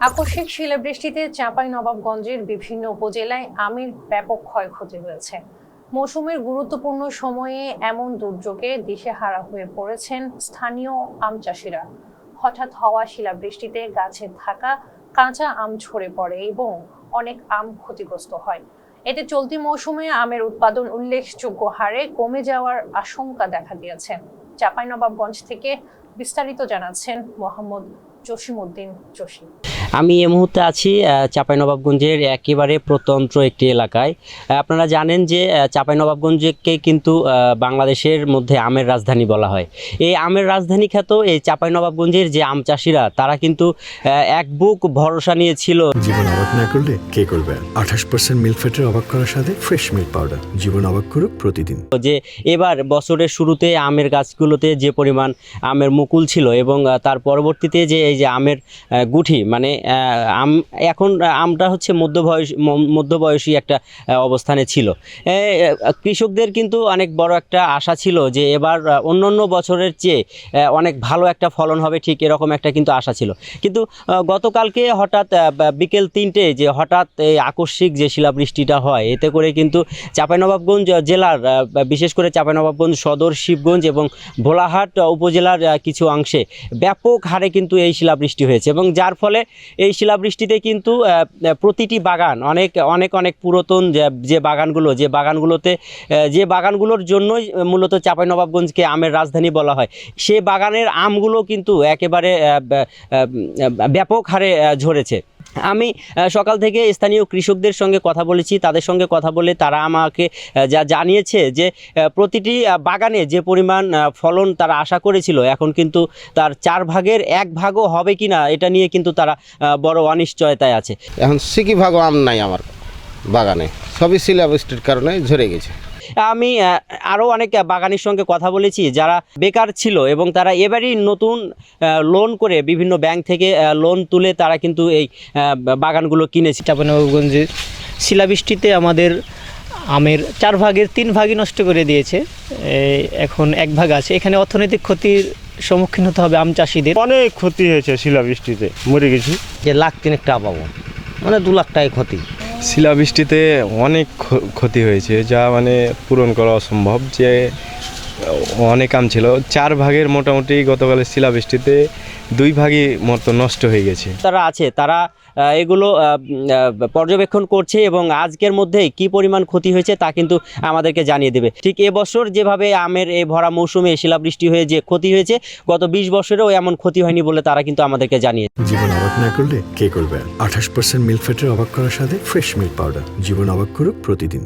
আকস্মিক শিলাবৃষ্টিতে চাঁপাইনবাবগঞ্জের বিভিন্ন উপজেলায় আমের ব্যাপক ক্ষয়ক্ষতি হয়েছে। মৌসুমের গুরুত্বপূর্ণ সময়ে এমন দুর্যোগে দিশেহারা হয়ে পড়েছেন স্থানীয় আম চাষিরা। হঠাৎ হওয়া শিলাবৃষ্টিতে গাছে থাকা কাঁচা আম ঝরে পড়ে এবং অনেক আম ক্ষতিগ্রস্ত হয়। এতে চলতি মৌসুমে আমের উৎপাদন উল্লেখযোগ্য হারে কমে যাওয়ার আশঙ্কা দেখা দিয়েছে। চাঁপাইনবাবগঞ্জ থেকে বিস্তারিত জানাচ্ছেন মোহাম্মদ জসিমউদ্দিন জসিম। আমি এই মুহূর্তে আছি চাঁপাইনবাবগঞ্জের একেবারে প্রত্যন্ত একটি এলাকায়। আপনারা জানেন যে চাঁপাইনবাবগঞ্জকে কিন্তু বাংলাদেশের মধ্যে আমের রাজধানী বলা হয়। এই আমের রাজধানী খ্যাত এই চাঁপাইনবাবগঞ্জের যে আম চাষিরা তারা কিন্তু এক বুক ভরসা নিয়েছিল। জীবন অবাক না করলে কে করবে? 28% মিল্ক ফ্যাটের অবাক করার সাথে ফ্রেশ মিল্ক পাউডার। জীবন অবাক করুক প্রতিদিন। যে এবার বছরের শুরুতে আমের গাছগুলোতে যে পরিমাণ আমের মুকুল ছিল এবং তার পরবর্তীতে যে এই যে আমের গুঠি মানে এখন আমটা হচ্ছে মধ্যবয়সী একটা অবস্থানে ছিল। কৃষকদের কিন্তু অনেক বড় একটা আশা ছিল যে এবার অন্যান্য বছরের চেয়ে অনেক ভালো একটা ফলন হবে, ঠিক এরকম একটা কিন্তু আশা ছিল। কিন্তু গতকালকে হঠাৎ বিকেল 3টে যে হঠাৎ এই আকস্মিক যে শিলাবৃষ্টিটা হয়, এতে করে কিন্তু চাঁপাইনবাবগঞ্জ জেলার বিশেষ করে চাঁপাইনবাবগঞ্জ সদর, শিবগঞ্জ এবং ভোলাহাট উপজেলার কিছু অংশে ব্যাপক হারে কিন্তু এই শিলাবৃষ্টি হয়েছে এবং যার ফলে এই শিলাবৃষ্টিতে কিন্তু প্রতিটি বাগান অনেক পুরাতন যে বাগানগুলোর জন্যই মূলত চাঁপাইনবাবগঞ্জকে আমের রাজধানী বলা হয়, সে বাগানের আমগুলো কিন্তু একেবারে ব্যাপক হারে ঝরেছে। আমি সকাল থেকে স্থানীয় কৃষকদের সঙ্গে কথা বলেছি, তাদের সঙ্গে কথা বলে তারা আমাকে যা জানিয়েছে যে প্রতিটি বাগানে যে পরিমাণ ফলন তারা আশা করেছিল এখন কিন্তু তার 4 ভাগের 1 ভাগও হবে কি না এটা নিয়ে কিন্তু তারা বড় অনিশ্চয়তায় আছে। এখন সিকি ভাগও আম নাই আমার বাগানে, সবই শিলাবৃষ্টির কারণে ঝরে গেছে। আমি আরও অনেক বাগানের সঙ্গে কথা বলেছি যারা বেকার ছিল এবং তারা এবারই নতুন লোন করে বিভিন্ন ব্যাংক থেকে লোন তুলে তারা কিন্তু এই বাগানগুলো কিনেছে। চাঁপাইনবাবগঞ্জে শিলাবৃষ্টিতে আমাদের আমের 4 ভাগের 3 ভাগই নষ্ট করে দিয়েছে, এখন 1 ভাগ আছে। এখানে অর্থনৈতিক ক্ষতির সম্মুখীন হতে হবে আম চাষিদের। অনেক ক্ষতি হয়েছে শিলাবৃষ্টিতে, মরে গেছি। যে 1 লাখ 3 টাকা পাবো, মানে 2 লাখ টাকা ক্ষতি। শিলাবৃষ্টিতে অনেক ক্ষতি হয়েছে, যা মানে পূরণ করা অসম্ভব। যে অনেক আম ছিল 4 ভাগের মোটামুটি গতকালের শিলাবৃষ্টিতে 2 ভাগই মতো নষ্ট হয়ে গেছে। তারা এগুলো পর্যবেক্ষণ করছে এবং আজকের মধ্যেই কি পরিমাণ ক্ষতি হয়েছে তা কিন্তু আমাদেরকে জানিয়ে দেবে। ঠিক এবছর যেভাবে আমের এই ভরা মৌসুমে শিলাবৃষ্টি হয়ে যে ক্ষতি হয়েছে, গত 20 বছরেও এমন ক্ষতি হয়নি বলে তারা কিন্তু আমাদেরকে জানিয়ে। জীবন অবাক না করলে কে করবে? 28% মিল্ক ফ্যাটের অবাক করার সাথে ফ্রেশ মিল্ক পাউডার। জীবন অবাক করুক প্রতিদিন।